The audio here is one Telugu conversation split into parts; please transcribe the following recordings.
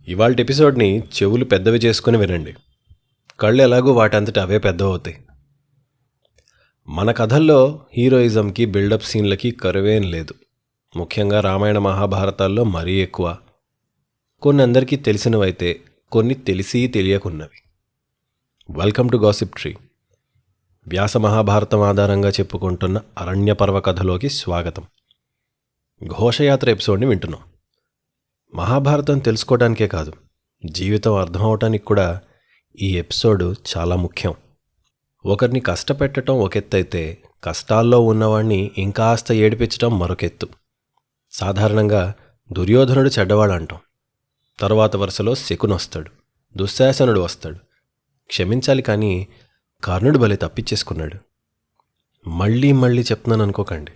ఇవాల్టి ఎపిసోడ్ని చెవులు పెద్దవి చేసుకుని వినండి. కళ్ళు ఎలాగో వాటంతట అవే పెద్దవవుతాయి. మన కథల్లో హీరోయిజంకి బిల్డప్ సీన్లకి కరువేం లేదు. ముఖ్యంగా రామాయణ మహాభారతాల్లో మరీ ఎక్కువ. కొన్ని అందరికీ తెలిసినవైతే, కొన్ని తెలిసి తెలియకున్నవి. Welcome to gossip tree. Vyasa Mahabharatam ఆధారంగా చెప్పుకుంటున్న అరణ్యపర్వ కథలోకి స్వాగతం. ఘోషయాత్ర ఎపిసోడ్ని వింటున్నాం. మహాభారతం తెలుసుకోవడానికే కాదు, జీవితం అర్థమవటానికి కూడా ఈ ఎపిసోడ్ చాలా ముఖ్యం. ఒకరిని కష్టపెట్టడం ఒకెత్తైతే, కష్టాల్లో ఉన్నవాణ్ణి ఇంకాస్త ఏడిపించడం మరొకెత్తు. సాధారణంగా దుర్యోధనుడు చెడ్డవాడు అంటాం. తరువాత వరుసలో శకుని వస్తాడు, దుశ్శాసనుడు వస్తాడు. క్షమించాలి, కానీ కర్ణుడు భలే తప్పించేసుకున్నాడు. మళ్ళీ మళ్ళీ చెప్తున్నాను అనుకోకండి.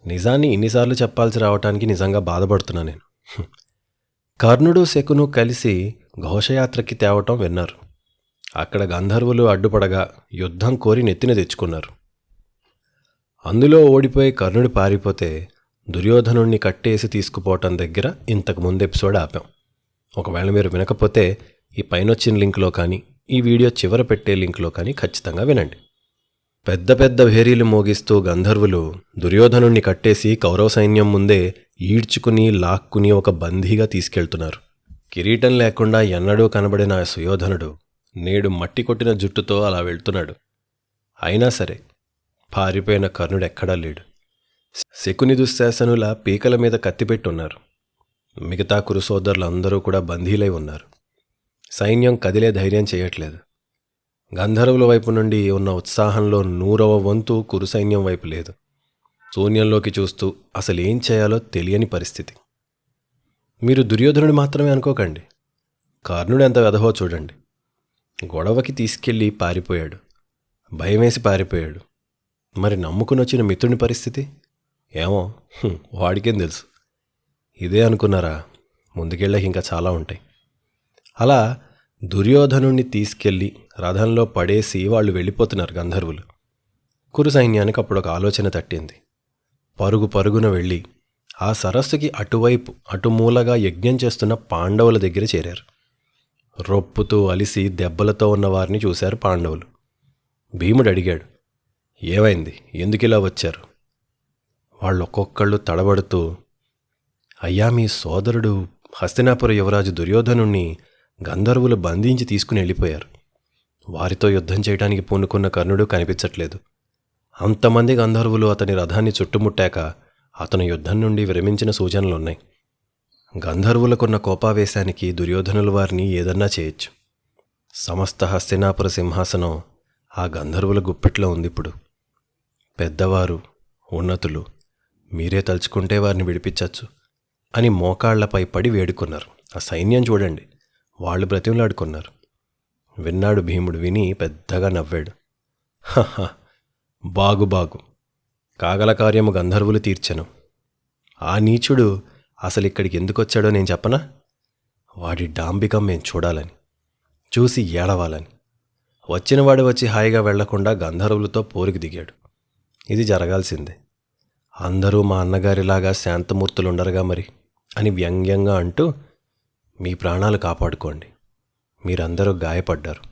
నిజాన్ని ఇన్నిసార్లు చెప్పాల్సి రావటానికి నిజంగా బాధపడుతున్నా నేను. కర్ణుడు శకును కలిసి ఘోషయాత్రకి తేవటం విన్నారు. అక్కడ గంధర్వులు అడ్డుపడగా యుద్ధం కోరి నెత్తిన తెచ్చుకున్నారు. అందులో ఓడిపోయి కర్ణుడు పారిపోతే దుర్యోధనుణ్ణి కట్టేసి తీసుకుపోవటం దగ్గర ఇంతకు ముందు ఎపిసోడ్ ఆపాం. ఒకవేళ మీరు వినకపోతే ఈ పైనొచ్చిన లింక్లో కానీ, ఈ వీడియో చివర పెట్టే లింక్లో కానీ ఖచ్చితంగా వినండి. పెద్ద పెద్ద భేరీలు మోగిస్తూ గంధర్వులు దుర్యోధనుణ్ణి కట్టేసి కౌరవ సైన్యం ముందే ఈడ్చుకుని లాక్కుని ఒక బందీగా తీసుకెళ్తున్నారు. కిరీటం లేకుండా ఎన్నడూ కనబడిన ఆ సుయోధనుడు నేడు మట్టి కొట్టిన జుట్టుతో అలా వెళ్తున్నాడు. అయినా సరే పారిపోయిన కర్ణుడు ఎక్కడా లేడు. శకుని దుశ్శాసనుల పీకల మీద కత్తిపెట్టున్నారు. మిగతా కురు సోదరులందరూ కూడా బందీలై ఉన్నారు. సైన్యం కదిలే ధైర్యం చేయట్లేదు. గంధర్వుల వైపు నుండి ఉన్న ఉత్సాహంలో 100వ వంతు కురు సైన్యం వైపు లేదు. శూన్యంలోకి చూస్తూ అసలు ఏం చేయాలో తెలియని పరిస్థితి. మీరు దుర్యోధనుడు మాత్రమే అనుకోకండి. కర్ణుడు ఎంత వెధవో చూడండి. గొడవకి తీసుకెళ్ళి పారిపోయాడు, భయమేసి పారిపోయాడు. మరి నమ్ముకుని వచ్చిన మిత్రుని పరిస్థితి ఏమో, వాడికేం తెలుసు. ఇదే అనుకున్నారా? ముందుకెళ్ళకి ఇంకా చాలా ఉంటాయి. అలా దుర్యోధనుణ్ణి తీసుకెళ్ళి రథంలో పడేసి వాళ్ళు వెళ్ళిపోతున్నారు గంధర్వులు. కురు సైన్యానికి అప్పుడు ఒక ఆలోచన తట్టింది. పరుగు పరుగున వెళ్ళి ఆ సరస్సుకి అటువైపు అటుమూలగా యజ్ఞం చేస్తున్న పాండవుల దగ్గర చేరారు. రొప్పుతూ అలిసి దెబ్బలతో ఉన్న వారిని చూశారు పాండవులు. భీముడు అడిగాడు, ఏమైంది, ఎందుకిలా వచ్చారు? వాళ్ళు ఒక్కొక్కళ్ళు తడబడుతూ, అయ్యా, మీ సోదరుడు హస్తినాపుర యువరాజు దుర్యోధనుణ్ణి గంధర్వులు బంధించి తీసుకుని వెళ్ళిపోయారు. వారితో యుద్ధం చేయడానికి పూనుకున్న కర్ణుడు కనిపించట్లేదు. అంతమంది గంధర్వులు అతని రథాన్ని చుట్టుముట్టాక అతను యుద్ధం నుండి విరమించిన సూచనలున్నాయి. గంధర్వులకున్న కోపావేశానికి దుర్యోధనుల వారిని ఏదన్నా చేయొచ్చు. సమస్త హస్తినాపుర సింహాసనం ఆ గంధర్వుల గుప్పెట్లో ఉంది. ఇప్పుడు పెద్దవారు, ఉన్నతులు, మీరే తలుచుకుంటే వారిని విడిపించచ్చు అని మోకాళ్లపై పడి వేడుకున్నారు. ఆ సైన్యం చూడండి, వాళ్ళు బ్రతిమలాడుకున్నారు. విన్నాడు భీముడు. విని పెద్దగా నవ్వాడు. బాగు బాగు, కాగల కార్యము గంధర్వులు తీర్చెను. ఆ నీచుడు అసలు ఇక్కడికి ఎందుకొచ్చాడో నేను చెప్పనా? వాడి డాంబికం మేం చూడాలని, చూసి ఏడవాలని. వచ్చినవాడు వచ్చి హాయిగా వెళ్లకుండా గంధర్వులతో పోరుకు దిగాడు. ఇది జరగాల్సిందే. అందరూ మా అన్నగారిలాగా శాంతమూర్తులుండరుగా మరి అని వ్యంగ్యంగా అంటూ, మీ ప్రాణాలు కాపాడుకోండి, మీరందరూ గాయపడ్డారు.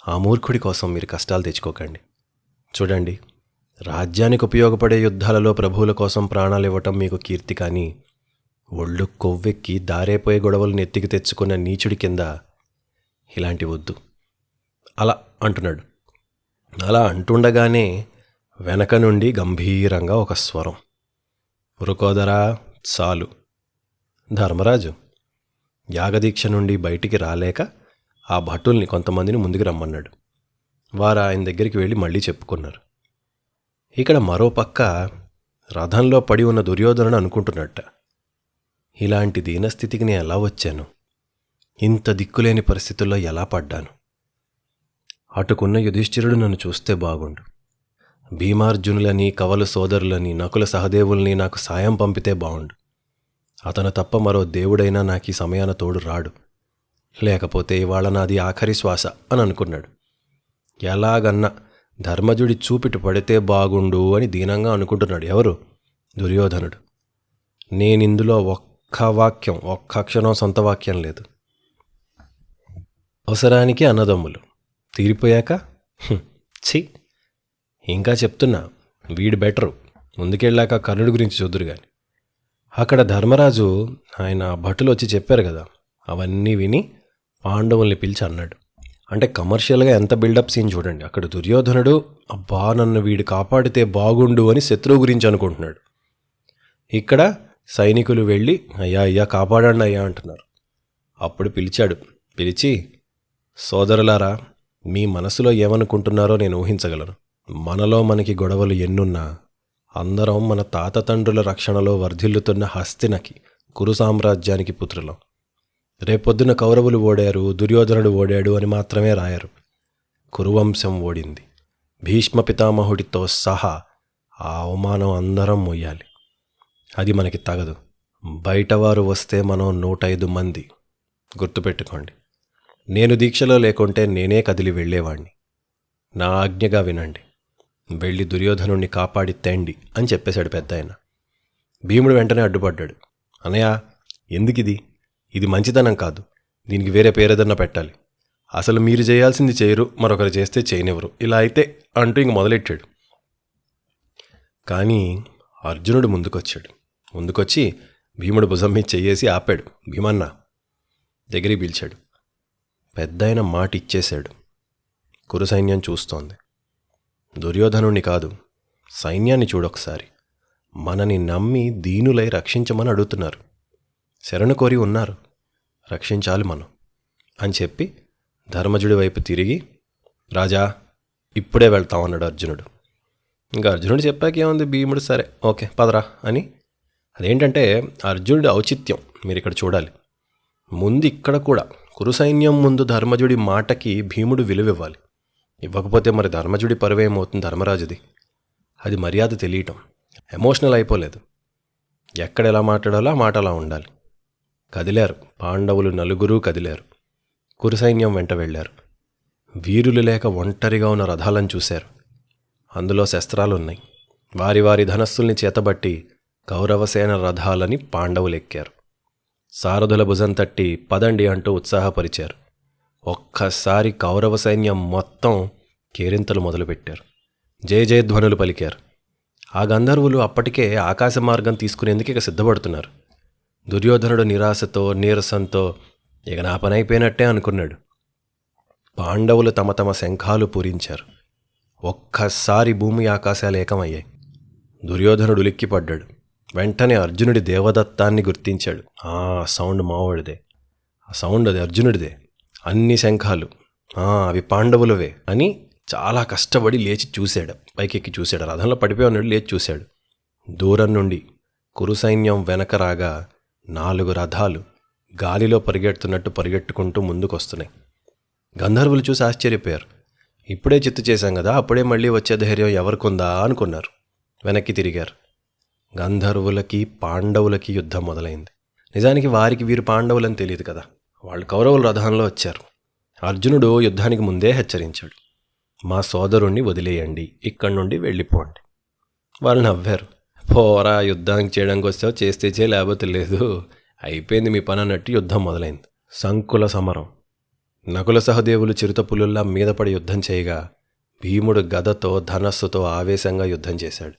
ఆ మూర్ఖుడి కోసం మీరు కష్టాలు తెచ్చుకోకండి. చూడండి, రాజ్యానికి ఉపయోగపడే యుద్ధాలలో ప్రభువుల కోసం ప్రాణాలు ఇవ్వటం మీకు కీర్తి, కానీ ఒళ్ళు కొవ్వెక్కి దారైపోయే గొడవలు నెత్తికి తెచ్చుకున్న నీచుడి కింద ఇలాంటి వద్దు అలా అంటున్నాడు. అలా అంటుండగానే వెనక నుండి గంభీరంగా ఒక స్వరం, వృకోదరా చాలు. ధర్మరాజు యాగదీక్ష నుండి బయటికి రాలేక ఆ భటుల్ని కొంతమందిని ముందుకు రమ్మన్నాడు. వారు ఆయన దగ్గరికి వెళ్ళి మళ్ళీ చెప్పుకున్నారు. ఇక్కడ మరో పక్క రథంలో పడి ఉన్న దుర్యోధనుడు అనుకుంటున్నట్ట, ఇలాంటి దీనస్థితికి నేను ఎలా వచ్చాను? ఇంత దిక్కులేని పరిస్థితుల్లో ఎలా పడ్డాను? అటుకున్న యుధిష్ఠిరుడు నన్ను చూస్తే బాగుండు. భీమార్జునులని, కవలు సోదరులని, నకుల సహదేవుల్ని నాకు సాయం పంపితే బాగుండు. అతను తప్ప మరో దేవుడైనా నాకు ఈ సమయాన తోడు రాడు. లేకపోతే ఇవాళ నాది ఆఖరి శ్వాస అని అనుకున్నాడు. ఎలాగన్నా ధర్మజుడి చూపిటు పడితే బాగుండు అని దీనంగా అనుకుంటున్నాడు. ఎవరు? దుర్యోధనుడు. నేనిందులో ఒక్క అక్షరం సొంత వాక్యం లేదు. అవసరానికి అన్నదమ్ములు, తీరిపోయాక ఛీ, ఇంకా చెప్తున్నా, వీడు బెటరు, ముందుకెళ్ళాక కర్ణుడి గురించి చూద్దురు గాని. అక్కడ ధర్మరాజు ఆయన భటులు వచ్చి చెప్పారు కదా, అవన్నీ విని పాండవుల్ని పిలిచి అన్నాడు. అంటే కమర్షియల్గా ఎంత బిల్డప్ సీన్ చూడండి. అక్కడ దుర్యోధనుడు అబ్బా నన్ను వీడు కాపాడితే బాగుండు అని శత్రువు గురించి అనుకుంటున్నాడు. ఇక్కడ సైనికులు వెళ్ళి అయ్యా అయ్యా కాపాడండి అయ్యా అంటున్నారు. అప్పుడు పిలిచాడు. పిలిచి, సోదరులారా, మీ మనసులో ఏమనుకుంటున్నారో నేను ఊహించగలను. మనలో మనకి గొడవలు ఎన్నున్నా అందరం మన తాత తండ్రుల రక్షణలో వర్ధిల్లుతున్న హస్తినకి, కురు సామ్రాజ్యానికి పుత్రులం. రేపొద్దున కౌరవులు ఓడారు, దుర్యోధనుడు ఓడాడు అని మాత్రమే రాయరు. కురువంశం ఓడింది. భీష్మ పితామహుడితో సహా ఆ అవమానం అందరం మొయ్యాలి. అది మనకి తగదు. బయటవారు వస్తే మనం 105 మంది. గుర్తుపెట్టుకోండి. నేను దీక్షలో లేకుంటే నేనే కదిలి వెళ్ళేవాణ్ణి. నా ఆజ్ఞగా వినండి. వెళ్ళి దుర్యోధనుణ్ణి కాపాడి తేండి అని చెప్పేశాడు పెద్దాయన. భీముడు వెంటనే అడ్డుపడ్డాడు. అన్నయ్య, ఎందుకిది? ఇది మంచితనం కాదు. దీనికి వేరే పేరేదన్నా పెట్టాలి. అసలు మీరు చేయాల్సింది చేయరు, మరొకరు చేస్తే చేయనివ్వరు. ఇలా అయితే అంటూ ఇంక మొదలెట్టాడు. కానీ అర్జునుడు ముందుకొచ్చాడు. ముందుకొచ్చి భీముడు భుజం మీద చెయ్యేసి ఆపాడు. భీమన్న దగ్గరికి పిలిచాడు. పెద్దాయన మాట ఇచ్చేశాడు. కురు సైన్యం చూస్తోంది. దుర్యోధనుణ్ణి కాదు, సైన్యాన్ని చూడొకసారి. మనని నమ్మి దీనులై రక్షించమని అడుగుతున్నారు. శరణు కోరి ఉన్నారు, రక్షించాలి మనం అని చెప్పి ధర్మజుడి వైపు తిరిగి, రాజా ఇప్పుడే వెళ్తామన్నాడు అర్జునుడు. ఇంకా అర్జునుడు చెప్పాకేముంది, భీముడు సరే ఓకే పదరా అని. అదేంటంటే అర్జునుడి ఔచిత్యం మీరు ఇక్కడ చూడాలి. ముందు ఇక్కడ కూడా కురు సైన్యం ముందు ధర్మజుడి మాటకి భీముడు విలువివ్వాలి. ఇవ్వకపోతే మరి ధర్మజుడి పరువేమవుతుంది, ధర్మరాజుది. అది మర్యాద తెలియటం. ఎమోషనల్ అయిపోలేదు. ఎక్కడ ఎలా మాట్లాడాలో ఆ మాట అలా ఉండాలి. కదిలారు. పాండవులు నలుగురూ కదిలారు. కురు సైన్యం వెంట వెళ్ళారు. వీరులు లేక ఒంటరిగా ఉన్న రథాలను చూశారు. అందులో శస్త్రాలున్నాయి. వారి వారి ధనస్సుల్ని చేతబట్టి కౌరవసేన రథాలని పాండవులు ఎక్కారు. సారథుల భుజం తట్టి పదండి అంటూ ఉత్సాహపరిచారు. ఒక్కసారి కౌరవ సైన్యం మొత్తం కేరింతలు మొదలుపెట్టారు. జయ జయధ్వనులు పలికారు. ఆ గంధర్వులు అప్పటికే ఆకాశ మార్గం తీసుకునేందుకు ఇక సిద్ధపడుతున్నారు. దుర్యోధనుడు నిరాశతో నీరసంతో ఇక నా పని అయిపోయినట్టే అనుకున్నాడు. పాండవులు తమ తమ శంఖాలు పూరించారు. ఒక్కసారి భూమి ఆకాశాలు ఏకమయ్యాయి. దుర్యోధనుడు ఉలిక్కిపడ్డాడు. వెంటనే అర్జునుడి దేవదత్తాన్ని గుర్తించాడు. ఆ సౌండ్ మావాడిదే, ఆ సౌండ్ అది అర్జునుడిదే. అన్ని శంఖాలు అవి పాండవులవే అని చాలా కష్టపడి లేచి చూశాడు. పైకెక్కి చూశాడు. రథంలో పడిపోయి ఉన్నాడు. లేచి చూశాడు. దూరం నుండి కురు సైన్యం వెనక రాగా 4 రథాలు గాలిలో పరిగెడుతున్నట్టు పరిగెట్టుకుంటూ ముందుకొస్తున్నాయి. గంధర్వులు చూసి ఆశ్చర్యపోయారు. ఇప్పుడే చిత్తు చేశాం కదా, అప్పుడే మళ్ళీ వచ్చే ధైర్యం ఎవరికుందా అనుకున్నారు. వెనక్కి తిరిగారు. గంధర్వులకి పాండవులకి యుద్ధం మొదలైంది. నిజానికి వారికి వీరు పాండవులని తెలియదు కదా. వాళ్ళు కౌరవుల రథంలో వచ్చారు. అర్జునుడు యుద్ధానికి ముందే హెచ్చరించాడు. మా సోదరుణ్ణి వదిలేయండి, ఇక్కడి నుండి వెళ్ళిపోండి. వాళ్ళు నవ్వారు. పోరా, యుద్ధానికి చేయడానికి వస్తావు, చేస్తే చేయ లేకపోతే లేదు, అయిపోయింది మీ పని అన్నట్టు యుద్ధం మొదలైంది. సంకుల సమరం. నకుల సహదేవులు చిరుతపులుల్లా మీదపడి యుద్ధం చేయగా భీముడు గదతో ధనస్సుతో ఆవేశంగా యుద్ధం చేశాడు.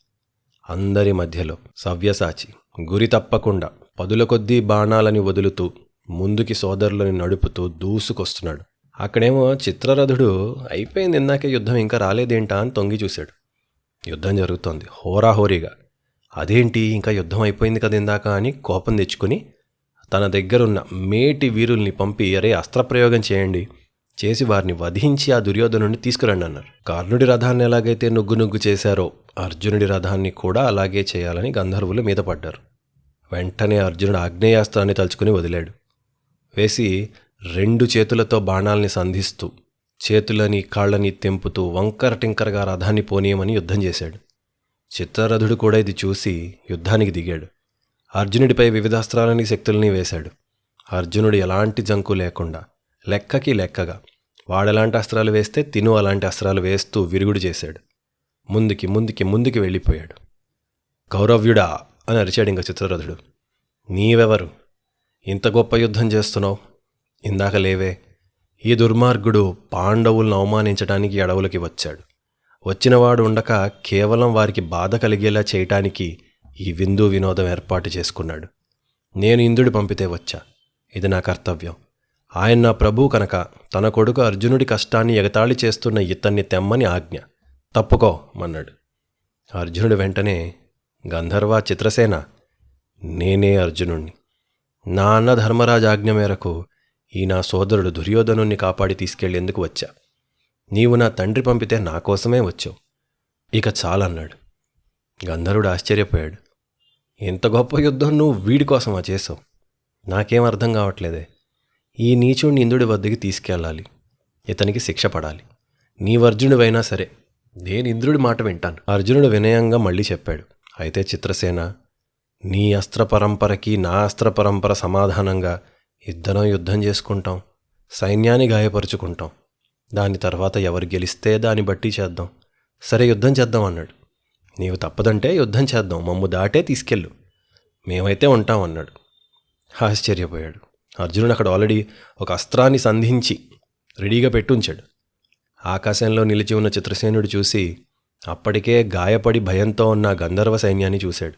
అందరి మధ్యలో సవ్యసాచి గురి తప్పకుండా పదుల కొద్దీ బాణాలని వదులుతూ ముందుకి సోదరులని నడుపుతూ దూసుకొస్తున్నాడు. అక్కడేమో చిత్రరథుడు అయిపోయింది ఇందాకే యుద్ధం, ఇంకా రాలేదేంటా అని తొంగి చూశాడు. యుద్ధం జరుగుతోంది హోరాహోరీగా. అదేంటి ఇంకా యుద్ధం అయిపోయింది కదా ఇందాక అని కోపం తెచ్చుకుని తన దగ్గరున్న మేటి వీరుల్ని పంపి, అరే అస్త్రప్రయోగం చేయండి, చేసి వారిని వధించి ఆ దుర్యోధనుడిని తీసుకురండి అన్నారు. కర్ణుడి రథాన్ని ఎలాగైతే నుగ్గు చేశారో అర్జునుడి రథాన్ని కూడా అలాగే చేయాలని గంధర్వులు మీద పడ్డారు. వెంటనే అర్జునుడు ఆగ్నేయాస్త్రాన్ని తలుచుకుని వదిలాడు. వేసి 2 చేతులతో బాణాల్ని సంధిస్తూ చేతులని కాళ్ళని తెంపుతూ వంకర టింకరగా రథాన్ని పోనీయమని యుద్ధం చేశాడు. చిత్రరథుడు కూడా ఇది చూసి యుద్ధానికి దిగాడు. అర్జునుడిపై వివిధాస్త్రాలని శక్తుల్ని వేశాడు. అర్జునుడు ఎలాంటి జంకు లేకుండా లెక్కకి లెక్కగా వాడెలాంటి అస్త్రాలు వేస్తే తిను అలాంటి అస్త్రాలు వేస్తూ విరుగుడు చేశాడు. ముందుకి వెళ్ళిపోయాడు. కౌరవ్యుడా అని అరిచాడు ఇంక చిత్రరథుడు. నీవెవరు? ఇంత గొప్ప యుద్ధం చేస్తున్నావు? ఇందాక లేవే. ఈ దుర్మార్గుడు పాండవులను అవమానించడానికి అడవులకి వచ్చాడు. వచ్చినవాడు ఉండక కేవలం వారికి బాధ కలిగేలా చేయటానికి ఈ విందు వినోదం ఏర్పాటు చేసుకున్నాడు. నేను ఇంద్రుడి పంపితే వచ్చా. ఇది నా కర్తవ్యం. ఆయన నా ప్రభువు కనుక తన కొడుకు అర్జునుడి కష్టాన్ని ఎగతాళి చేస్తున్న ఇతన్ని తెమ్మని ఆజ్ఞ. తప్పుకోమన్నాడు. అర్జునుడు వెంటనే, గంధర్వ చిత్రసేన, నేనే అర్జునుణ్ణి. నా అన్న ధర్మరాజు ఆజ్ఞ మేరకు ఈ నా సోదరుడు దుర్యోధనుణ్ణి కాపాడి తీసుకెళ్లేందుకు వచ్చా. నీవు నా తండ్రి పంపితే నా కోసమే వచ్చావు. ఇక చాలన్నాడు. గంధర్వుడు ఆశ్చర్యపోయాడు. ఇంత గొప్ప యుద్ధం నువ్వు వీడి కోసమా చేసావు? నాకేం అర్థం కావట్లేదే. ఈ నీచుడిని ఇంద్రుడి వద్దకి తీసుకెళ్ళాలి. ఇతనికి శిక్ష పడాలి. నీవర్జునుడివైనా సరే నేను ఇంద్రుడి మాట వింటాను. అర్జునుడు వినయంగా మళ్ళీ చెప్పాడు. అయితే చిత్రసేన, నీ అస్త్ర పరంపరకి నా అస్త్ర పరంపర సమాధానంగా ఇద్దరం యుద్ధం చేసుకుంటాం. సైన్యాన్ని గాయపరుచుకుంటాం. దాని తర్వాత ఎవరు గెలిస్తే దాన్ని బట్టి చేద్దాం. సరే, యుద్ధం చేద్దాం అన్నాడు. నీవు తప్పదంటే యుద్ధం చేద్దాం. మమ్ము దాటే తీసుకెళ్ళు. మేమైతే ఉంటాం అన్నాడు. ఆశ్చర్యపోయాడు. అర్జునుడు అక్కడ ఆల్రెడీ ఒక అస్త్రాన్ని సంధించి రెడీగా పెట్టుంచాడు. ఆకాశంలో నిలిచి ఉన్న చిత్రసేనుడు చూసి అప్పటికే గాయపడి భయంతో ఉన్న గంధర్వ సైన్యాన్ని చూశాడు.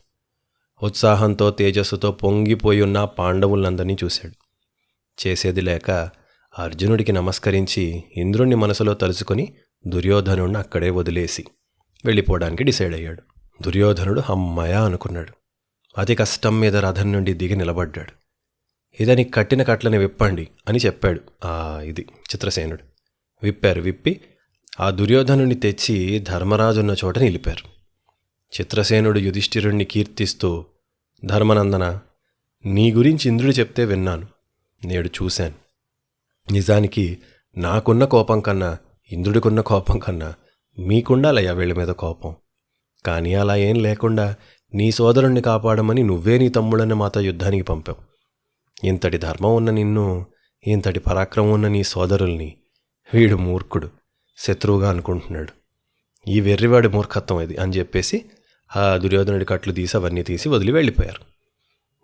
ఉత్సాహంతో తేజస్సుతో పొంగిపోయి ఉన్న పాండవులందరినీ చూశాడు. చేసేది లేక అర్జునుడికి నమస్కరించి ఇంద్రుణ్ణి మనసులో తలుచుకొని దుర్యోధనుడిని అక్కడే వదిలేసి వెళ్ళిపోవడానికి డిసైడ్ అయ్యాడు. దుర్యోధనుడు అమ్మయ అనుకున్నాడు. అతి కష్టం మీద రథం నుండి దిగి నిలబడ్డాడు. ఇదని కట్టిన కట్లని విప్పండి అని చెప్పాడు ఇది చిత్రసేనుడు. విప్పి ఆ దుర్యోధనుడిని తెచ్చి ధర్మరాజున్న చోట నిలిపారు. చిత్రసేనుడు యుధిష్ఠిరుణ్ణి కీర్తిస్తూ, ధర్మనందన, నీ గురించి ఇంద్రుడు చెప్తే విన్నాను, నేడు చూశాను. నిజానికి నాకున్న కోపం కన్నా ఇంద్రుడికున్న కోపం కన్నా మీకుండాలయ్యా వీళ్ళ మీద కోపం. కానీ అలా ఏం లేకుండా నీ సోదరుణ్ణి కాపాడమని నువ్వే నీ తమ్ముడని మాతో యుద్ధానికి పంపావు. ఇంతటి ధర్మం ఉన్న నిన్ను, ఇంతటి పరాక్రమం ఉన్న నీ సోదరుల్ని వీడు మూర్ఖుడు, శత్రువుగా అనుకుంటున్నాడు. ఈ వెర్రివాడి మూర్ఖత్వం ఇది అని చెప్పేసి ఆ దుర్యోధనుడి కట్లు తీసి అవన్నీ తీసి వదిలి వెళ్ళిపోయారు.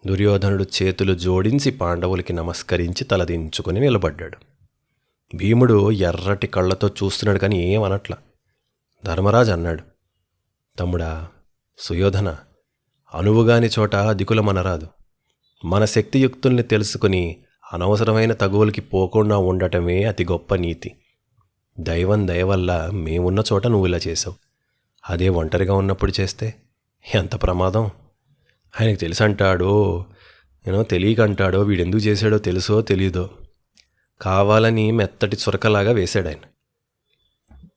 దుర్యోధనుడు చేతులు జోడించి పాండవులకి నమస్కరించి తలదించుకొని నిలబడ్డాడు. భీముడు ఎర్రటి కళ్ళతో చూస్తున్నాడు కానీ ఏమనట్లా. ధర్మరాజు అన్నాడు, తమ్ముడా సుయోధన, అనువుగాని చోట దికులమనరాదు. మన శక్తియుక్తుల్ని తెలుసుకుని అనవసరమైన తగువులకి పోకుండా ఉండటమే అతి గొప్ప నీతి. దైవం దయవల్ల మేమున్న చోట నువ్వు ఇలా చేసావు. అదే ఒంటరిగా ఉన్నప్పుడు చేస్తే ఎంత ప్రమాదం. ఆయనకు తెలుసంటాడో తెలియకంటాడో, వీడెందుకు చేశాడో తెలుసో తెలీదో, కావాలని మెత్తటి చురకలాగా వేశాడు ఆయన.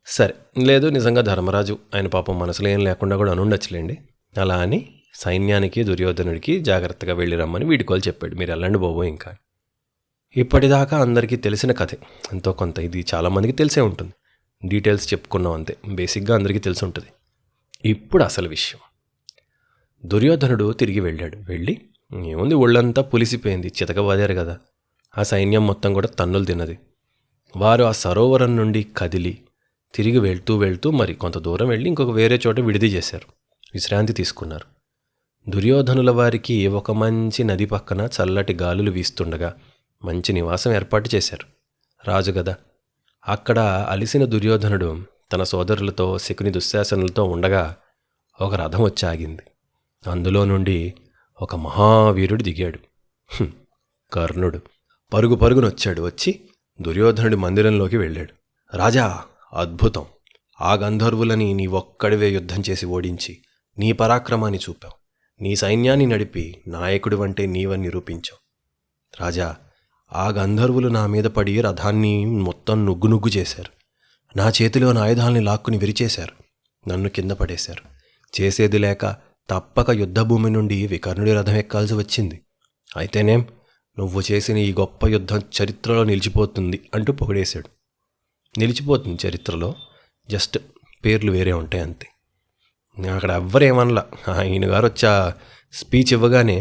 సరే, లేదు నిజంగా ధర్మరాజు ఆయన పాపం మనసులో ఏం లేకుండా కూడా అనుండొచ్చులేండి. అలా అని సైన్యానికి దుర్యోధనుడికి జాగ్రత్తగా వెళ్ళి రమ్మని వీడుకోలు చెప్పాడు. మీరు వెళ్ళండి బాబు. ఇంకా ఇప్పటిదాకా అందరికీ తెలిసిన కథే ఎంతో కొంత. ఇది చాలామందికి తెలిసే ఉంటుంది. డీటెయిల్స్ చెప్పుకున్నాం అంతే. బేసిక్గా అందరికీ తెలిసి ఉంటుంది. ఇప్పుడు అసలు విషయం. దుర్యోధనుడు తిరిగి వెళ్ళాడు. వెళ్ళి ఏముంది, ఒళ్ళంతా పులిసిపోయింది, చితకబాదారు కదా. ఆ సైన్యం మొత్తం కూడా తన్నులు తిన్నది. వారు ఆ సరోవరం నుండి కదిలి తిరిగి వెళ్తూ మరి కొంత దూరం వెళ్ళి ఇంకొక వేరే చోట విడిది చేశారు. విశ్రాంతి తీసుకున్నారు. దుర్యోధనుల వారికి ఒక మంచి నది పక్కన చల్లటి గాలులు వీస్తుండగా మంచి నివాసం ఏర్పాటు చేశారు. రాజు గదా. అక్కడ అలిసిన దుర్యోధనుడు తన సోదరులతో శకుని దుశ్శాసనులతో ఉండగా ఒక రథం వచ్చి ఆగింది. అందులో నుండి ఒక మహావీరుడు దిగాడు. కర్ణుడు పరుగునొచ్చాడు. వచ్చి దుర్యోధనుడి మందిరంలోకి వెళ్ళాడు. రాజా, అద్భుతం! ఆ గంధర్వులని నీ ఒక్కడివే యుద్ధం చేసి ఓడించి నీ పరాక్రమాన్ని చూపావు. నీ సైన్యాన్ని నడిపి నాయకుడు వంటే నీవని నిరూపించావు. రాజా, ఆ గంధర్వులు నా మీద పడి రథాన్ని మొత్తం నుగ్గు చేశారు. నా చేతిలోని ఆయుధాలని లాక్కుని విరిచేశారు. నన్ను కింద పడేశారు. చేసేది లేక తప్పక యుద్ధభూమి నుండి వికర్ణుడి రథం ఎక్కాల్సి వచ్చింది. అయితేనేం, నువ్వు చేసిన ఈ గొప్ప యుద్ధం చరిత్రలో నిలిచిపోతుంది అంటూ పొగిడేశాడు. నిలిచిపోతుంది చరిత్రలో, జస్ట్ పేర్లు వేరే ఉంటాయి అంతే. అక్కడ ఎవ్వరేమనలా. ఆయన గారు వచ్చి ఆ స్పీచ్ ఇవ్వగానే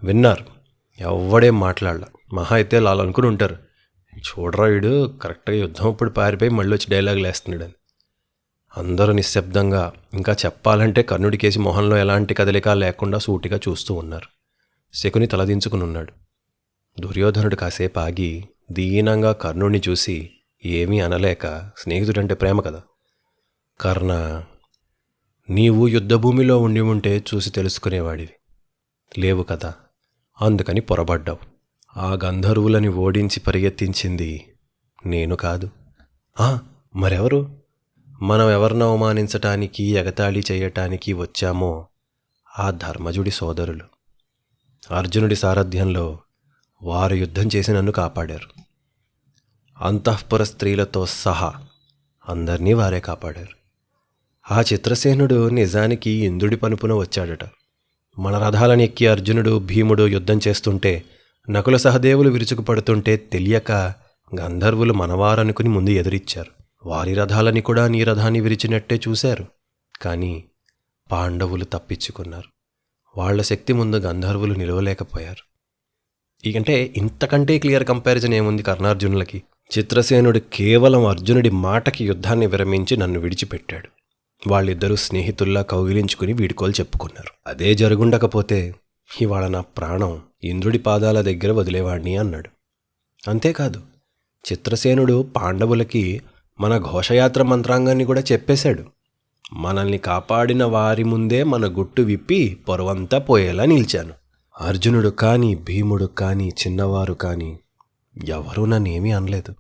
విన్నారు. ఎవ్వడేం మాట్లాడలా. మహా అయితే లాలు అనుకుని ఉంటారు, చూడరా వీడు కరెక్ట్గా యుద్ధం అప్పుడు పారిపోయి మళ్ళీ వచ్చి డైలాగులు వేస్తున్నాడని. అందరూ నిశ్శబ్దంగా, ఇంకా చెప్పాలంటే కర్ణుడికేసి మొహంలో ఎలాంటి కదలిక లేకుండా సూటిగా చూస్తూ ఉన్నారు. శకుని తలదించుకుని ఉన్నాడు. దుర్యోధనుడు కాసేపు ఆగి దీనంగా కర్ణుడిని చూసి ఏమీ అనలేక, స్నేహితుడంటే ప్రేమ కదా, కర్ణ, నీవు యుద్ధభూమిలో ఉండి ఉంటే చూసి తెలుసుకునేవాడివి, లేవు కదా, అందుకని పొరబడ్డావు. ఆ గంధర్వులని ఓడించి పరిగెత్తించింది నేను కాదు. మరెవరు? మనం ఎవరిని అవమానించటానికి, ఎగతాళి చేయటానికి వచ్చామో ఆ ధర్మజుడి సోదరులు. అర్జునుడి సారథ్యంలో వారు యుద్ధం చేసి నన్ను కాపాడారు. అంతఃపుర స్త్రీలతో సహా అందరినీ వారే కాపాడారు. ఆ చిత్రసేనుడు నిజానికి ఇంద్రుడి పనుపున వచ్చాడట. మన రథాలను ఎక్కి అర్జునుడు, భీముడు యుద్ధం చేస్తుంటే, నకుల సహదేవులు విరుచుకుపడుతుంటే తెలియక గంధర్వులు మనవారనుకుని ముందు ఎదురిచ్చారు. వారి రథాలని కూడా నీ రథాన్ని విరిచినట్టే చూశారు. కానీ పాండవులు తప్పించుకున్నారు. వాళ్ల శక్తి ముందు గంధర్వులు నిలవలేకపోయారు. అంటే ఇంతకంటే క్లియర్ కంపారిజన్ ఏముంది కర్ణార్జునులకి? చిత్రసేనుడు కేవలం అర్జునుడి మాటకి యుద్ధాన్ని విరమించి నన్ను విడిచిపెట్టాడు. వాళ్ళిద్దరూ స్నేహితుల్లా కౌగిలించుకుని వీడుకోలు చెప్పుకున్నారు. అదే జరుగుండకపోతే ఇవాళ నా ప్రాణం ఇంద్రుడి పాదాల దగ్గర వదిలేవాణ్ణి అన్నాడు. అంతేకాదు, చిత్రసేనుడు పాండవులకి మన ఘోషయాత్ర మంత్రాంగాన్ని కూడా చెప్పేశాడు. మనల్ని కాపాడిన వారి ముందే మన గుట్టు విప్పి పొరవంతా పోయేలా నిలిచాను. అర్జునుడు కానీ, భీముడు కానీ, చిన్నవారు కానీ ఎవరూ నన్నేమీ అనలేదు.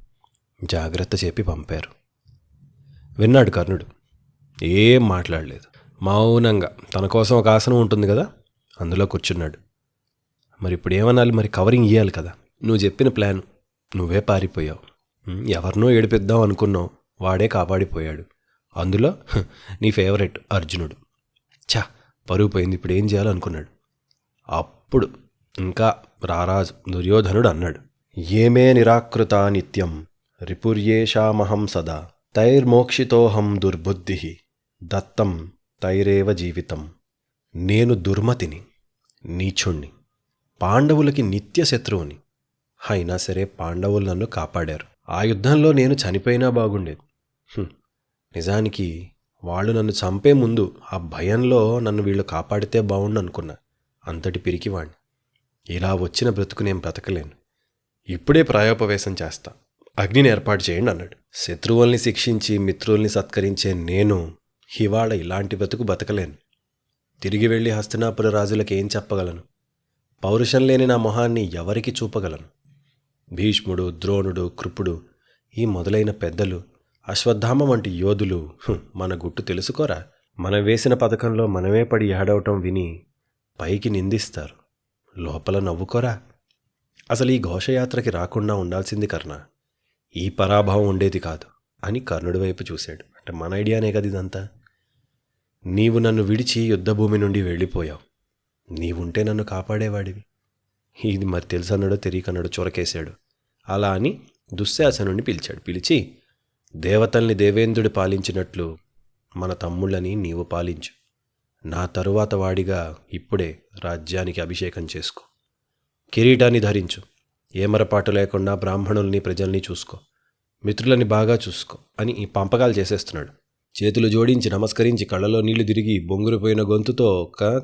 జాగ్రత్త చెప్పి పంపారు. విన్నాడు కర్ణుడు. ఏం మాట్లాడలేదు. మౌనంగా తన కోసం ఒక ఆసనం ఉంటుంది కదా, అందులో కూర్చున్నాడు. మరి ఇప్పుడు ఏమనాలి? మరి కవరింగ్ ఇవ్వాలి కదా. నువ్వు చెప్పిన ప్లాన్, నువ్వే పారిపోయావు. ఎవరినో ఏడిపిద్దాం అనుకున్నావు, వాడే కాపాడిపోయాడు. అందులో నీ ఫేవరెట్ అర్జునుడు. పరుగు పోయింది, ఇప్పుడు ఏం చేయాలనుకున్నాడు. అప్పుడు ఇంకా రారాజు దుర్యోధనుడు అన్నాడు, ఏమే నిరాకృత నిత్యం రిపుర్యేషామహం సదా తైర్మోక్షితోహం దుర్బుద్ధి దత్తం తైరేవ జీవితం. నేను దుర్మతిని, నీచుణ్ణి, పాండవులకి నిత్య శత్రువుని. అయినా సరే పాండవులు నన్ను కాపాడారు. ఆ యుద్ధంలో నేను చనిపోయినా బాగుండేది. నిజానికి వాళ్ళు నన్ను చంపే ముందు ఆ భయంలో నన్ను వీళ్ళు కాపాడితే బాగుండు అనుకున్నా. అంతటి పిరికివాణ్ణి. ఇలా వచ్చిన బ్రతుకు నేను బ్రతకలేను. ఇప్పుడే ప్రాయోపవేశం చేస్తా, అగ్నిని ఏర్పాటు చేయండి అన్నాడు. శత్రువుల్ని శిక్షించి మిత్రుల్ని సత్కరించే నేను ఇవాళ ఇలాంటి బ్రతుకు బతకలేను. తిరిగి వెళ్ళి హస్తినాపుర రాజులకు ఏం చెప్పగలను? పౌరుషం లేని నా మొహాన్ని ఎవరికి చూపగలను? భీష్ముడు, ద్రోణుడు, కృపుడు, ఈ మొదలైన పెద్దలు, అశ్వత్థామ వంటి యోధులు మన గుట్టు తెలుసుకోరా? మనం వేసిన పథకంలో మనమే పడి ఏడవటం విని పైకి నిందిస్తారు, లోపల నవ్వుకోరా? అసలు ఈ ఘోషయాత్రకి రాకుండా ఉండాల్సింది కర్ణ. ఈ పరాభవం ఉండేది కాదు అని కర్ణుడి వైపు చూశాడు. అంటే మన ఐడియానే కదా ఇదంతా. నీవు నన్ను విడిచి యుద్ధభూమి నుండి వెళ్ళిపోయావు. నీవుంటే నన్ను కాపాడేవాడివి. ఇది మరి తెలుసన్నాడో తెలియకన్నాడో చొరకేశాడు. అలా అని దుశ్శాసనుడిని పిలిచాడు. పిలిచి, దేవతల్ని దేవేంద్రుడు పాలించినట్లు మన తమ్ముళ్ళని నీవు పాలించు. నా తరువాత వాడిగా ఇప్పుడే రాజ్యానికి అభిషేకం చేసుకో. కిరీటాన్ని ధరించు. ఏమరపాటు లేకుండా బ్రాహ్మణుల్ని, ప్రజల్ని చూసుకో. మిత్రులని బాగా చూసుకో అని ఈ పంపకాలు చేసేస్తున్నాడు. చేతులు జోడించి నమస్కరించి కళ్ళలో నీళ్లు తిరిగి బొంగురిపోయిన గొంతుతో,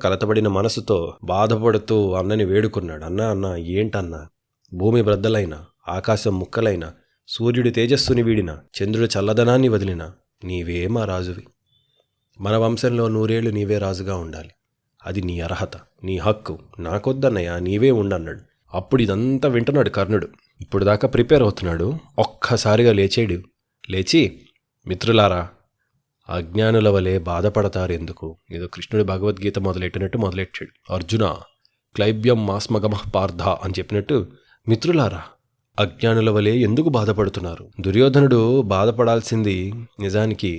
కలతబడిన మనసుతో బాధపడుతూ అన్నని వేడుకున్నాడు. అన్నా ఏంటన్నా, భూమి బ్రద్దలైనా, ఆకాశం ముక్కలైనా, సూర్యుడి తేజస్సుని వీడిన, చంద్రుడి చల్లదనాన్ని వదిలిన నీవే మా రాజువి. మన వంశంలో 100 ఏళ్ళు నీవే రాజుగా ఉండాలి. అది నీ అర్హత, నీ హక్కు. నాకొద్దన్నయ్య, నీవే ఉండన్నాడు. అప్పుడు ఇదంతా వింటున్నాడు కర్ణుడు. ఇప్పుడు దాకా ప్రిపేర్ అవుతున్నాడు. ఒక్కసారిగా లేచాడు. లేచి, మిత్రులారా, అజ్ఞానుల వలె బాధపడతారెందుకు? ఏదో కృష్ణుడి భగవద్గీత మొదలెట్టాడు. అర్జున క్లైబ్యం మాస్మగమః పార్థ అని చెప్పినట్టు, మిత్రులారా, అజ్ఞానుల వలె ఎందుకు బాధపడుతున్నారు? దుర్యోధనుడు బాధపడాల్సింది నిజానికి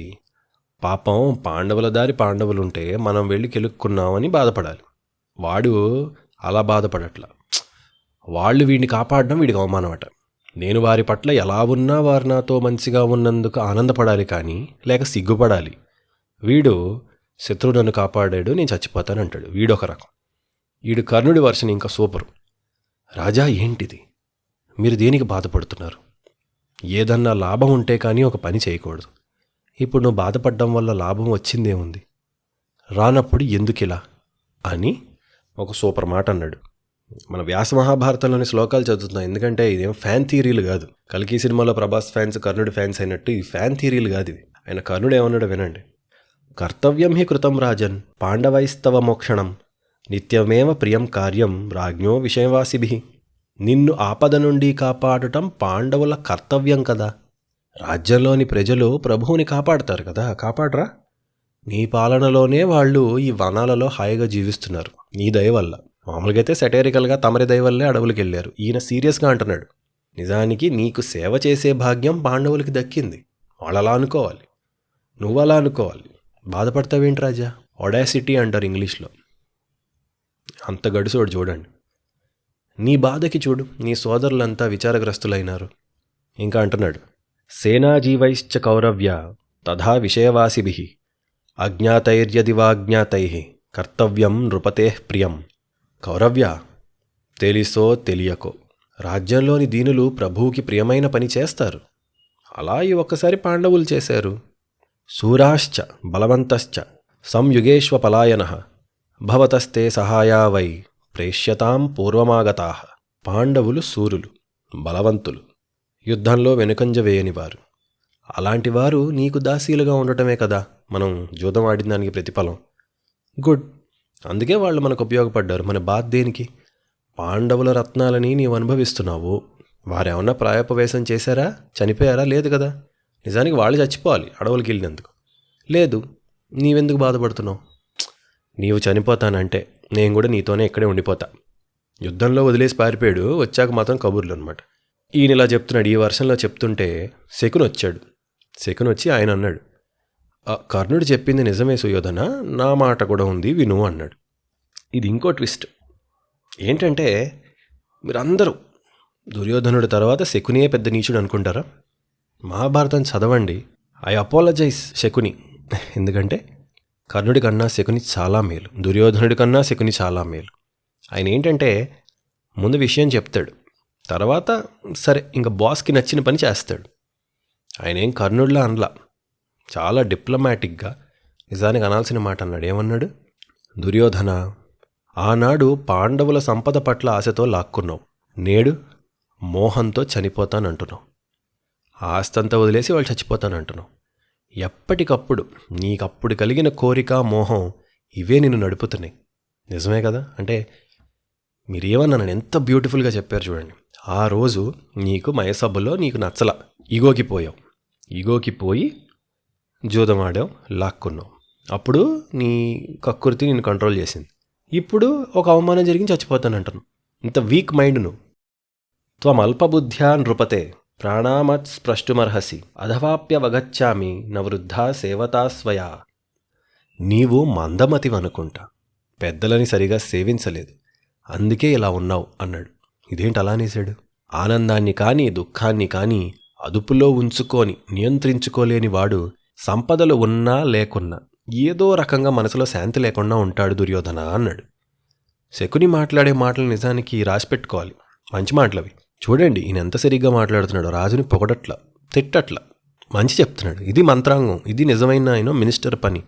పాపం పాండవుల దారి పాండవులుంటే మనం వెళ్ళి కెలుక్కున్నామని బాధపడాలి. వాడు అలా బాధపడట్లా. వాళ్ళు వీడిని కాపాడడం వీడికి అవమానమట. నేను వారి పట్ల ఎలా ఉన్నా వారు నాతో మంచిగా ఉన్నందుకు ఆనందపడాలి కానీ లేక సిగ్గుపడాలి. వీడు శత్రువు నన్ను కాపాడాడు, నేను చచ్చిపోతానంటాడు. వీడొక రకం. వీడు కర్ణుడి వర్షన్ ఇంకా సూపరు. రాజా, ఏంటిది? మీరు దేనికి బాధపడుతున్నారు? ఏదన్నా లాభం ఉంటే కానీ ఒక పని చేయకూడదు. ఇప్పుడు నువ్వు బాధపడడం వల్ల లాభం వచ్చిందేముంది? రానప్పుడు ఎందుకిలా అని ఒక సూపర్ మాట అన్నాడు. మన వ్యాస మహాభారతంలోని శ్లోకాలు చదువుతున్నాం, ఎందుకంటే ఇదేం ఫ్యాన్ థియరీలు కాదు. కల్కి సినిమాలో ప్రభాస్ ఫ్యాన్స్ కర్ణుడి ఫ్యాన్స్ అయినట్టు ఈ ఫ్యాన్ థియరీలు కాదు ఇవి. ఆయన కర్ణుడు ఏమన్నాడో వినండి. కర్తవ్యం హి కృతం రాజన్ పాండవైస్తవ మోక్షణం నిత్యమేవ ప్రియం కార్యం రాజ్ఞో విషయవాసిభి. నిన్ను ఆపద నుండి కాపాడటం పాండవుల కర్తవ్యం కదా. రాజ్యంలోని ప్రజలు ప్రభువుని కాపాడతారు కదా, కాపాడరా? నీ పాలనలోనే వాళ్ళు ఈ వనాలలో హాయిగా జీవిస్తున్నారు నీ దయ వల్ల. మామూలుగా అయితే సెటైరికల్గా తమరి దయ వల్లే అడవులకు వెళ్ళారు. ఈయన సీరియస్గా అంటున్నాడు, నిజానికి నీకు సేవ చేసే భాగ్యం పాండవులకి దక్కింది. వాళ్ళు అలా అనుకోవాలి, నువ్వు అలా అనుకోవాలి. బాధపడతావేంటి రాజా? ఒడాసిటీ అంటారు ఇంగ్లీష్లో. అంత గడుసోడు చూడండి. నీ బాధకి చూడు, నీ సోదరులంతా విచారగ్రస్తులైనారు. ఇంకా అంటున్నాడు, సేనాజీవైశ్చ కౌరవ్య తథా విషయవాసిభిః అజ్ఞాతైర్యది వాజ్ఞాతైః కర్తవ్యం నృపతేః ప్రియం. కౌరవ్య, తెలిసో తెలియకో రాజ్యంలోని దీనులు ప్రభువుకి ప్రియమైన పని చేస్తారు. అలా ఈ ఒక్కసారి పాండవులు చేశారు. శూరాశ్చ బలవంతశ్చ సంయుగేష్వ పలాయనః భవతస్తే సహాయా వై ప్రేష్యతాం పూర్వమాగతాః. పాండవులు శూరులు, బలవంతులు, యుద్ధంలో వెనుకంజ వేయనివారు. అలాంటి వారు నీకు దాసీలుగా ఉండటమే కదా మనం జూదం ఆడిన దానికి ప్రతిఫలం. గుడ్, అందుకే వాళ్ళు మనకు ఉపయోగపడ్డారు. మన బాధ దేనికి? పాండవుల రత్నాలని నీవు అనుభవిస్తున్నావు. వారేమన్నా ప్రాయోపవేశం చేశారా? చనిపోయారా? లేదు కదా. నిజానికి వాళ్ళు చచ్చిపోవాలి అడవులకి వెళ్ళినందుకు. లేదు, నీవెందుకు బాధపడుతున్నావు? నీవు చనిపోతానంటే నేను కూడా నీతోనే ఇక్కడే ఉండిపోతా. యుద్ధంలో వదిలేసి పారిపోయాడు, వచ్చాక మాత్రం కబుర్లు అనమాట. ఈయన ఇలా చెప్తున్నాడు. ఈ వర్షంలో చెప్తుంటే శకుని వచ్చాడు. శకుని వచ్చి ఆయన అన్నాడు, కర్ణుడు చెప్పింది నిజమే సుయోధన, నా మాట కూడా ఉంది విను అన్నాడు. ఇది ఇంకో ట్విస్ట్ ఏంటంటే, మీరందరూ దుర్యోధనుడి తర్వాత శకునియే పెద్ద నీచుడు అనుకుంటారా? మహాభారతం చదవండి. I apologise Shakuni. ఎందుకంటే కర్ణుడి కన్నా శకుని చాలా మేలు, దుర్యోధనుడి కన్నా శకుని చాలా మేలు. ఆయన ఏంటంటే ముందు విషయం చెప్తాడు, తర్వాత సరే ఇంకా బాస్కి నచ్చిన పని చేస్తాడు. ఆయన ఏం కర్ణుడిలా అనలా, చాలా డిప్లొమాటిక్గా నిజానికి అనాల్సిన మాట అన్నాడు. ఏమన్నాడు? దుర్యోధన, ఆనాడు పాండవుల సంపద పట్ల ఆశతో లాక్కున్నావు, నేడు మోహంతో చనిపోతానంటున్నావు. ఆస్తంతా వదిలేసి వాళ్ళు చచ్చిపోతానంటున్నావు. ఎప్పటికప్పుడు నీకప్పుడు కలిగిన కోరిక, మోహం ఇవే నిన్ను నడుపుతున్నాయి. నిజమే కదా? అంటే మీరేమన్నా ఎంత బ్యూటిఫుల్గా చెప్పారు చూడండి. ఆ రోజు నీకు మయసభలో నీకు నచ్చల, ఈగోకి పోయావు. ఈగోకి పోయి జూదం ఆడావు, లాక్కున్నావు. అప్పుడు నీ కక్కుర్తి నిన్ను కంట్రోల్ చేసింది. ఇప్పుడు ఒక అవమానం జరిగి చచ్చిపోతానంటున్నావు. ఇంత వీక్ మైండ్ నువ్వు. త్వమల్పబుద్ధ్యా నృపతే ప్రాణామత్ స్పృష్టుమర్హసి అధవాప్యవగచ్చామి నవృద్ధా సేవతా స్వయా. నీవు మందమతివనుకుంటా, పెద్దలని సరిగా సేవించలేదు, అందుకే ఇలా ఉన్నావు అన్నాడు. ఇదేంటి అలా అనేశాడు? ఆనందాన్ని కానీ దుఃఖాన్ని కానీ అదుపులో ఉంచుకొని నియంత్రించుకోలేని వాడు సంపదలు ఉన్నా లేకున్నా ఏదో రకంగా మనసులో శాంతి లేకుండా ఉంటాడు దుర్యోధన అన్నాడు. శకుని మాట్లాడే మాటలు నిజానికి రాసిపెట్టుకోవాలి, మంచి మాటలవి. చూడండి ఈయన ఎంత సరిగ్గా మాట్లాడుతున్నాడు. రాజుని పొగడట్ల, తిట్టట్ల, మంచి చెప్తున్నాడు. ఇది మంత్రాంగం, ఇది నిజమైన మినిస్టర్ పని.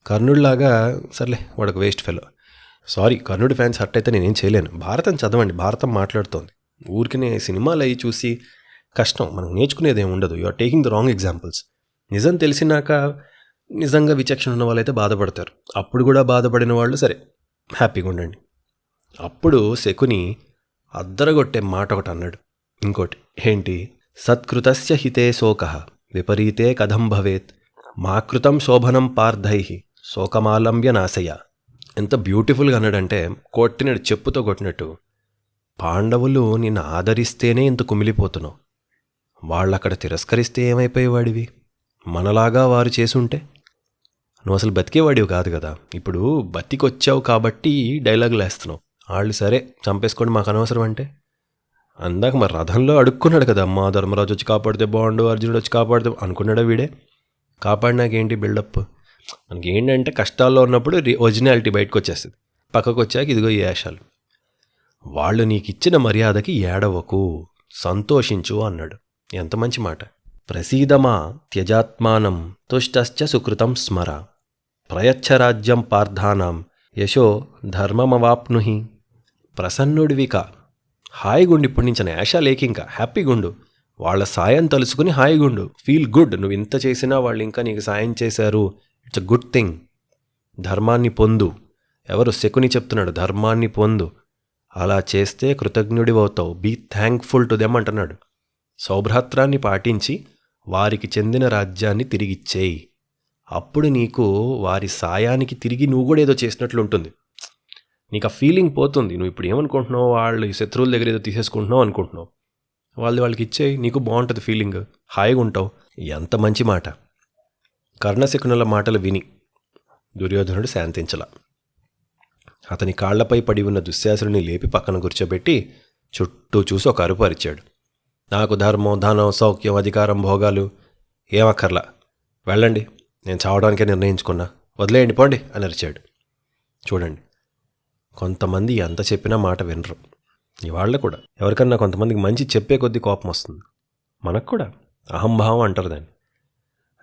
కర్ణుడిలాగా సర్లే వాడొక వేస్ట్ ఫెలో. సారీ, కర్ణుడి ఫ్యాన్స్ హర్ట్ అయితే నేనేం చేయలేను. భారతం చదవండి, భారతం మాట్లాడుతోంది. ఊరికనే సినిమాలు అవి చూసి కష్టం, మనం నేర్చుకునేది ఏమి ఉండదు. You are taking the wrong examples. నిజం తెలిసినాక నిజంగా విచక్షణ ఉన్న వాళ్ళైతే బాధపడతారు. అప్పుడు కూడా బాధపడిన వాళ్ళు సరే హ్యాపీగా ఉండండి. అప్పుడు శకుని అద్దరగొట్టే మాట ఒకటి అన్నాడు. ఇంకోటి ఏంటి? సత్కృతస్య హితే శోకః విపరీతే కథం భవేత్ మాకృతం శోభనం పార్థైః శోకమాలంబ్య నాశయ. ఎంత బ్యూటిఫుల్గా అన్నాడంటే కొట్టినట్టు, చెప్పుతో కొట్టినట్టు. పాండవులు నిన్ను ఆదరిస్తేనే ఇంత కుమిలిపోతున్నావు, వాళ్ళక్కడ తిరస్కరిస్తే ఏమైపోయేవాడివి? మనలాగా వారు చేసుంటే నువ్వు అసలు బతికేవాడివి కాదు కదా. ఇప్పుడు బతికొచ్చావు కాబట్టి డైలాగులు వేస్తున్నావు. వాళ్ళు సరే చంపేసుకోండి మాకు అనవసరం అంటే. అందాక మరి రథంలో అడుక్కున్నాడు కదా, అమ్మా ధర్మరాజు వచ్చి కాపాడితే బాగుండు, అర్జునుడు వచ్చి కాపాడితే అనుకున్నాడా వీడే? కాపాడినాకేంటి బిల్డప్? మనకి ఏంటంటే కష్టాల్లో ఉన్నప్పుడు ఒరిజినాలిటీ బయటకు వచ్చేస్తుంది, పక్కకు వచ్చాక ఇదిగో ఈ వేషాలు. వాళ్ళు నీకు ఇచ్చిన మర్యాదకి ఏడవకు, సంతోషించు అన్నాడు. ఎంత మంచి మాట. ప్రసీదమా త్యజాత్మానం తుష్టశ్చ సుకృతం స్మర ప్రయచ్ఛ రాజ్యం పార్థానాం యశో ధర్మమవాప్నుహి. ప్రసన్నుడివికా, హాయిగుండు, ఇప్పటి నుంచి నేషా లేకింకా, హ్యాపీగుండు, వాళ్ళ సాయం తలుచుకుని హాయిగుండు, ఫీల్ గుడ్. నువ్వు ఇంత చేసినా వాళ్ళు ఇంకా నీకు సాయం చేశారు, ఇట్స్ అ గుడ్ థింగ్. ధర్మాన్ని పొందు. ఎవరు? శకుని చెప్తున్నాడు, ధర్మాన్ని పొందు. అలా చేస్తే కృతజ్ఞుడి అవుతావు. బీ థ్యాంక్ఫుల్ టు దెమ్ అంటున్నాడు. సౌభ్రాత్రాన్ని పాటించి వారికి చెందిన రాజ్యాన్ని తిరిగిచ్చేయి. అప్పుడు నీకు వారి సాయానికి తిరిగి నువ్వు కూడా ఏదో చేసినట్లు ఉంటుంది. నీకు ఆ ఫీలింగ్ పోతుంది. నువ్వు ఇప్పుడు ఏమనుకుంటున్నావు, వాళ్ళు ఈ శత్రువుల దగ్గర ఏదో తీసేసుకుంటున్నావు అనుకుంటున్నావు. వాళ్ళకి ఇచ్చేయి, నీకు బాగుంటుంది ఫీలింగ్, హాయిగా ఉంటావు. ఎంత మంచి మాట. కర్ణశకునుల మాటలు విని దుర్యోధనుడు శాంతించలా. అతని కాళ్లపై పడి ఉన్న దుశ్శాసుని లేపి పక్కన కూర్చోబెట్టి చుట్టూ చూసి ఒక అరుపు అరిచాడు. నాకు ధర్మం, ధనం, సౌఖ్యం, అధికారం, భోగాలు ఏమక్కర్లా, వెళ్ళండి, నేను చావడానికే నిర్ణయించుకున్నా, వదిలేయండి, పోండి అని అరిచాడు. చూడండి, కొంతమంది ఎంత చెప్పినా మాట వినరు. ఇవాళ కూడా ఎవరికన్నా కొంతమందికి మంచి చెప్పే కొద్దీ కోపం వస్తుంది. మనకు కూడా అహంభావం అంటారు దాన్ని.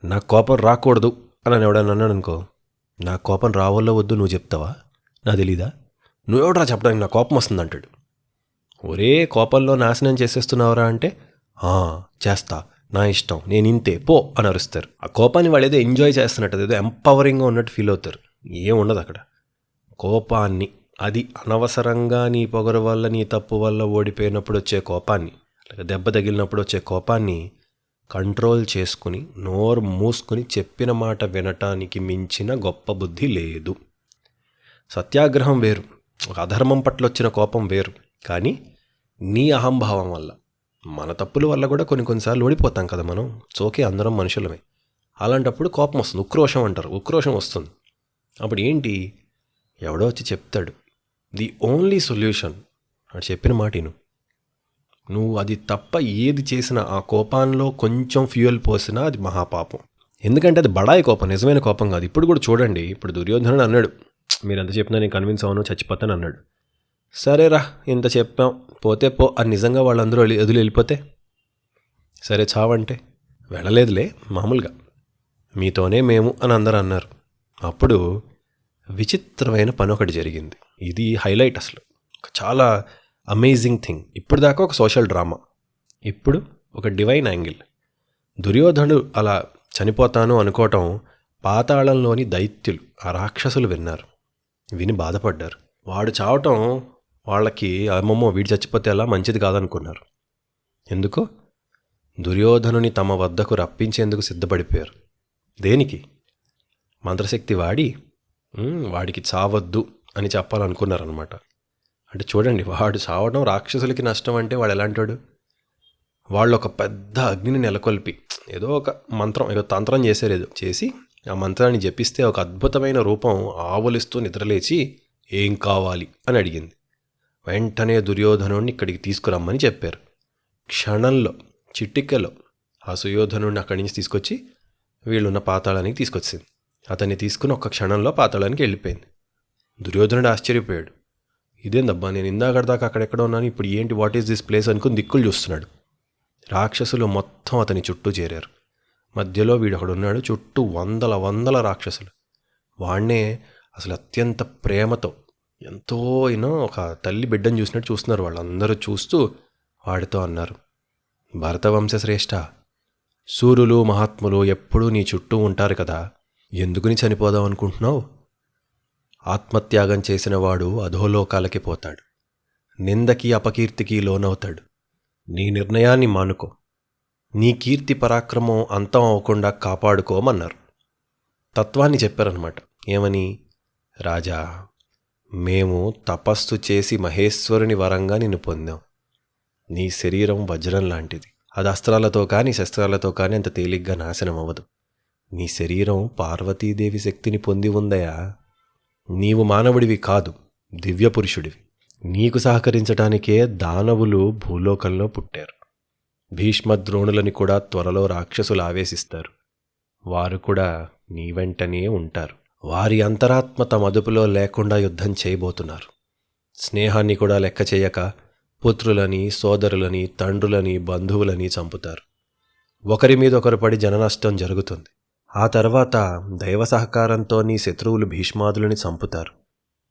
నాకు కోపం రాకూడదు అని ఎవడన్నా అన్నాడు అనుకో, నాకు కోపం రావాలో వద్దు నువ్వు చెప్తావా, నాకు తెలీదా, నువ్వెవడరా చెప్పడానికి, నాకు కోపం వస్తుంది అంటాడు. ఒరే కోపంలో నాశనం చేసేస్తున్నావురా అంటే, చేస్తా, నా ఇష్టం, నేను ఇంతే, పో అని అరుస్తారు. ఆ కోపాన్ని వాళ్ళు ఏదో ఎంజాయ్ చేస్తున్నట్టు, ఏదో ఎంపవరింగ్గా ఉన్నట్టు ఫీల్ అవుతారు. ఏం ఉండదు అక్కడ. కోపాన్ని, అది అనవసరంగా నీ పొగరు వల్ల, నీ తప్పు వల్ల ఓడిపోయినప్పుడు వచ్చే కోపాన్ని, లేక దెబ్బ తగిలినప్పుడు వచ్చే కోపాన్ని కంట్రోల్ చేసుకుని నోరు మూసుకుని చెప్పిన మాట వినటానికి మించిన గొప్ప బుద్ధి లేదు. సత్యాగ్రహం వేరు, ఒక అధర్మం పట్ల వచ్చిన కోపం వేరు. కానీ నీ అహంభావం వల్ల, మన తప్పుల వల్ల కూడా కొన్నిసార్లు ఓడిపోతాం కదా మనం. సోకే, అందరం మనుషులమే. అలాంటప్పుడు కోపం వస్తుంది, ఉక్రోషం అంటారు, ఉక్రోషం వస్తుంది. అప్పుడు ఏంటి, ఎవడో వచ్చి చెప్తాడు, ది ఓన్లీ సొల్యూషన్ అని చెప్పిన మాట నువ్వు అది తప్ప ఏది చేసినా ఆ కోపాల్లో కొంచెం ఫ్యూయల్ పోసినా అది మహాపాపం. ఎందుకంటే అది బడాయి కోపం, నిజమైన కోపం కాదు. ఇప్పుడు కూడా చూడండి, ఇప్పుడు దుర్యోధనుడు అన్నాడు, మీరు ఎంత చెప్పినా నేను కన్విన్స్ అవ్వను, చచ్చిపోతాను అన్నాడు. సరేరా, ఇంత చెప్పాం, పోతే పో అని నిజంగా వాళ్ళందరూ ఎదురు వెళ్ళిపోతే, సరే చావంటే వెళ్ళలేదులే, మామూలుగా మీతోనే మేము అని అందరూ అన్నారు. అప్పుడు విచిత్రమైన పని ఒకటి జరిగింది. ఇది హైలైట్, అసలు చాలా అమేజింగ్ థింగ్. ఇప్పుడు దాకా ఒక సోషల్ డ్రామా, ఇప్పుడు ఒక డివైన్ యాంగిల్. దుర్యోధనుడు అలా చనిపోతాను అనుకోవటం పాతాళంలోని దైత్యులు, ఆ రాక్షసులు విన్నారు. విని బాధపడ్డారు. వాడు చావటం వాళ్ళకి అమ్మమ్మో వీడు చచ్చిపోతే అలా మంచిది కాదనుకున్నారు. ఎందుకో దుర్యోధనుని తమ వద్దకు రప్పించేందుకు సిద్ధపడిపోయారు. దేనికి? మంత్రశక్తి వాడి వాడికి చావద్దు అని చెప్పాలనుకున్నారనమాట. అంటే చూడండి, వాడు చావడం రాక్షసులకి నష్టం అంటే వాడు ఎలాంటాడు? వాళ్ళు ఒక పెద్ద అగ్నిని నెలకొల్పి ఏదో ఒక మంత్రం, ఏదో తంత్రం చేశారు, ఏదో చేసి ఆ మంత్రాన్ని జపిస్తే ఒక అద్భుతమైన రూపం ఆవులిస్తూ నిద్రలేచి ఏం కావాలి అని అడిగింది. వెంటనే దుర్యోధనుడిని ఇక్కడికి తీసుకురమ్మని చెప్పారు. క్షణంలో, చిటికెలో ఆ సుయోధనుడిని అక్కడి నుంచి తీసుకొచ్చి వీళ్ళున్న పాతాళానికి తీసుకొచ్చింది. అతన్ని తీసుకుని ఒక్క క్షణంలో పాతాళానికి వెళ్ళిపోయింది. దుర్యోధనుడు ఆశ్చర్యపోయాడు. ఇదేందబ్బా, నేను ఇందాకదాకా అక్కడెక్కడ ఉన్నాను, ఇప్పుడు ఏంటి, వాట్ ఈస్ దిస్ ప్లేస్ అనుకుని దిక్కులు చూస్తున్నాడు. రాక్షసులు మొత్తం అతని చుట్టూ చేరారు. మధ్యలో వీడు ఒకడున్నాడు, చుట్టూ వందల రాక్షసులు. వాణ్ణే అసలు అత్యంత ప్రేమతో, ఎంతో ఒక తల్లి బిడ్డను చూసినట్టు చూస్తున్నారు. వాళ్ళందరూ చూస్తూ వాడితో అన్నారు, భరతవంశశ్రేష్ఠ, సూర్యులు మహాత్ములు ఎప్పుడూ నీ చుట్టూ ఉంటారు కదా, ఎందుకుని చనిపోదాం అనుకుంటున్నావు? ఆత్మత్యాగం చేసిన వాడు అధోలోకాలకి పోతాడు, నిందకి అపకీర్తికి లోనవుతాడు. నీ నిర్ణయాన్ని మానుకో, నీ కీర్తి పరాక్రమం అంతం అవ్వకుండా కాపాడుకోమన్నారు. తత్వాన్ని చెప్పారనమాట. ఏమని? రాజా, మేము తపస్సు చేసి మహేశ్వరుని వరంగా నిన్ను పొందాం. నీ శరీరం వజ్రం లాంటిది, అది అస్త్రాలతో కానీ శస్త్రాలతో కానీ అంత తేలిగ్గా నాశనం అవ్వదు. నీ శరీరం పార్వతీదేవి శక్తిని పొంది ఉందయా. నీవు మానవుడివి కాదు, దివ్యపురుషుడివి. నీకు సహకరించటానికే దానవులు భూలోకంలో పుట్టారు. భీష్మద్రోణులని కూడా త్వరలో రాక్షసులు ఆవేశిస్తారు. వారు కూడా నీ వెంటనే ఉంటారు. వారి అంతరాత్మ తమ అదుపులో లేకుండా యుద్ధం చేయబోతున్నారు. స్నేహాన్ని కూడా లెక్క చేయక పుత్రులని, సోదరులని, తండ్రులని, బంధువులని చంపుతారు. ఒకరి మీద ఒకరు పడి జననష్టం జరుగుతుంది. ఆ తర్వాత దైవ సహకారంతో నీ శత్రువులు భీష్మాదులని చంపుతారు.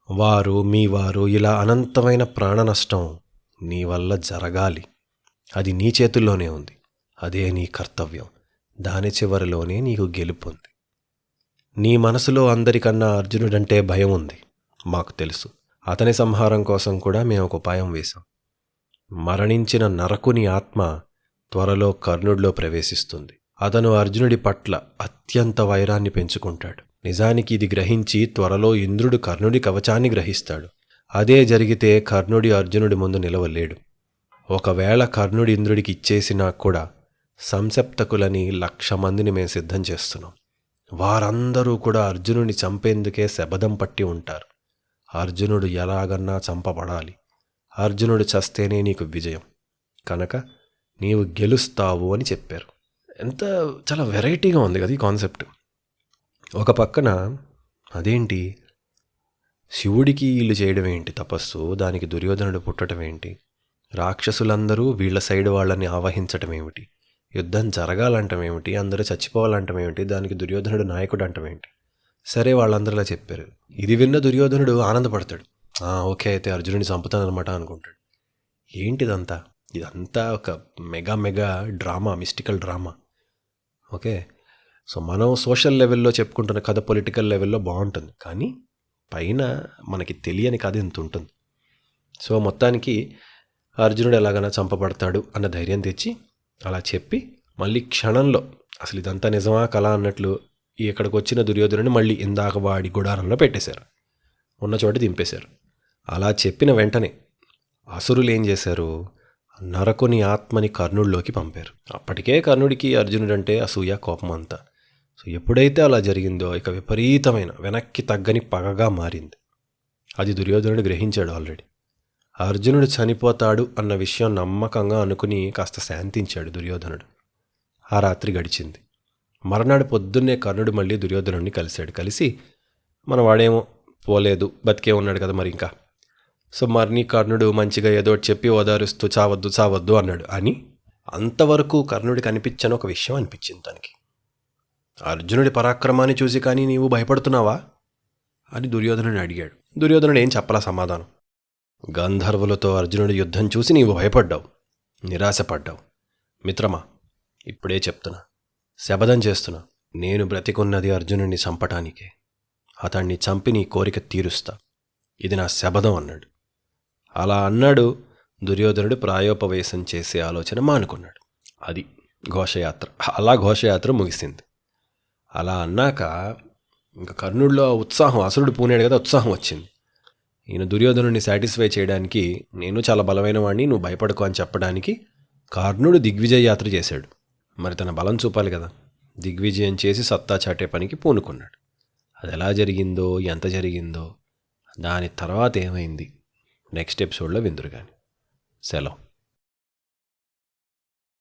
వారు మీ వారు ఇలా అనంతమైన ప్రాణ నష్టం నీ వల్ల జరగాలి. అది నీ చేతుల్లోనే ఉంది. అదే నీ కర్తవ్యం. దాని చివరిలోనే నీకు గెలుపుంది. నీ మనసులో అందరికన్నా అర్జునుడంటే భయం ఉంది, మాకు తెలుసు. అతని సంహారం కోసం కూడా మేము ఒక ఉపాయం వేశాం. మరణించిన నరకుని ఆత్మ త్వరలో కర్ణుడిలో ప్రవేశిస్తుంది. అతను అర్జునుడి పట్ల అత్యంత వైరాన్ని పెంచుకుంటాడు. నిజానికి ఇది గ్రహించి త్వరలో ఇంద్రుడు కర్ణుడి కవచాన్ని గ్రహిస్తాడు. అదే జరిగితే కర్ణుడి అర్జునుడి ముందు నిలవలేడు. ఒకవేళ కర్ణుడి ఇంద్రుడికి ఇచ్చేసినా కూడా సంసప్తకులని 1,00,000 మందిని మేము సిద్ధం చేస్తున్నాం. వారందరూ కూడా అర్జునుడిని చంపేందుకే శబదం పట్టి ఉంటారు. అర్జునుడు ఎలాగన్నా చంపబడాలి. అర్జునుడు చస్తేనే నీకు విజయం, కనుక నీవు గెలుస్తావు అని చెప్పారు. చాలా వెరైటీగా ఉంది కదా ఈ కాన్సెప్ట్. ఒక పక్కన అదేంటి, శివుడికి వీళ్ళు చేయడం ఏంటి తపస్సు, దానికి దుర్యోధనుడు పుట్టడం ఏంటి, రాక్షసులందరూ వీళ్ళ సైడ్ వాళ్ళని ఆవహించటం ఏమిటి, యుద్ధం జరగాలంటం ఏమిటి, అందరూ చచ్చిపోవాలంటం ఏమిటి, దానికి దుర్యోధనుడు నాయకుడు అంటం ఏంటి. సరే, వాళ్ళందరూ ఇలా చెప్పారు. ఇది విన్న దుర్యోధనుడు ఆనందపడతాడు. ఓకే, అయితే అర్జునుడిని చంపుతానమాట అనుకుంటాడు. ఏంటిదంతా? ఇదంతా ఒక mega drama, mystical drama. Okay, so మనం సోషల్ లెవెల్లో చెప్పుకుంటున్న కథ పొలిటికల్ లెవెల్లో బాగుంటుంది, కానీ పైన మనకి తెలియని కథ ఇంత ఉంటుంది. సో మొత్తానికి అర్జునుడు ఎలాగైనా చంపబడతాడు అన్న ధైర్యం తెచ్చి అలా చెప్పి మళ్ళీ క్షణంలో అసలు ఇదంతా నిజమా కళ అన్నట్లు ఇక్కడికి వచ్చిన దుర్యోధనుడిని మళ్ళీ ఇందాక వాడి గుడారంలో పెట్టేశారు, ఉన్న చోట దింపేశారు. అలా చెప్పిన వెంటనే అసురులు ఏం చేశారు, నరకుని ఆత్మని కర్ణుడిలోకి పంపారు. అప్పటికే కర్ణుడికి అర్జునుడంటే అసూయ, కోపం అంతా. సో ఎప్పుడైతే అలా జరిగిందో ఇక విపరీతమైన వెనక్కి తగ్గని పగగా మారింది. అది దుర్యోధనుడు గ్రహించాడు ఆల్రెడీ. అర్జునుడు చనిపోతాడు అన్న విషయం నమ్మకంగా అనుకుని కాస్త శాంతించాడు దుర్యోధనుడు. ఆ రాత్రి గడిచింది. మర్నాడు పొద్దున్నే కర్ణుడు మళ్ళీ దుర్యోధనుడిని కలిసి మన వాడేమో పోలేదు, బతికే ఉన్నాడు కదా మరి ఇంకా. సో మరిని కర్ణుడు మంచిగా ఏదో చెప్పి ఓదారుస్తూ చావద్దు అన్నాడు. అని అంతవరకు కర్ణుడికి అనిపించని ఒక విషయం అనిపించింది తనకి. అర్జునుడి పరాక్రమాన్ని చూసి కానీ నీవు భయపడుతున్నావా అని దుర్యోధనుడిని అడిగాడు. దుర్యోధనుడు ఏం చెప్పలా సమాధానం. గంధర్వులతో అర్జునుడి యుద్ధం చూసి నీవు భయపడ్డావు, నిరాశపడ్డావు. మిత్రమా, ఇప్పుడే చెప్తున్నా, శపథం చేస్తున్నా, నేను బ్రతికున్నది అర్జునుడిని చంపటానికే. అతన్ని చంపి నీ కోరిక తీరుస్తా, ఇది నా శపథం అన్నాడు. అలా అన్నాడు దుర్యోధనుడు. ప్రాయోపవేశం చేసే ఆలోచన మానుకున్నాడు. అది ఘోషయాత్ర. అలా ఘోషయాత్ర ముగిసింది. అలా అన్నాక ఇంకా కర్ణుడిలో ఉత్సాహం, అసురుడు పూనాడు కదా, ఉత్సాహం వచ్చింది. ఈయన దుర్యోధనుడిని సాటిస్ఫై చేయడానికి, నేను చాలా బలమైన వాడిని, నువ్వు భయపడకు అని చెప్పడానికి కర్ణుడు దిగ్విజయ యాత్ర చేశాడు. మరి తన బలం చూపాలి కదా. దిగ్విజయం చేసి సత్తా చాటే పనికి పూనుకున్నాడు. అది ఎలా జరిగిందో, ఎంత జరిగిందో, దాని తర్వాత ఏమైంది నెక్స్ట్ ఎపిసోడ్లో విందురు కానీ. సెలవు.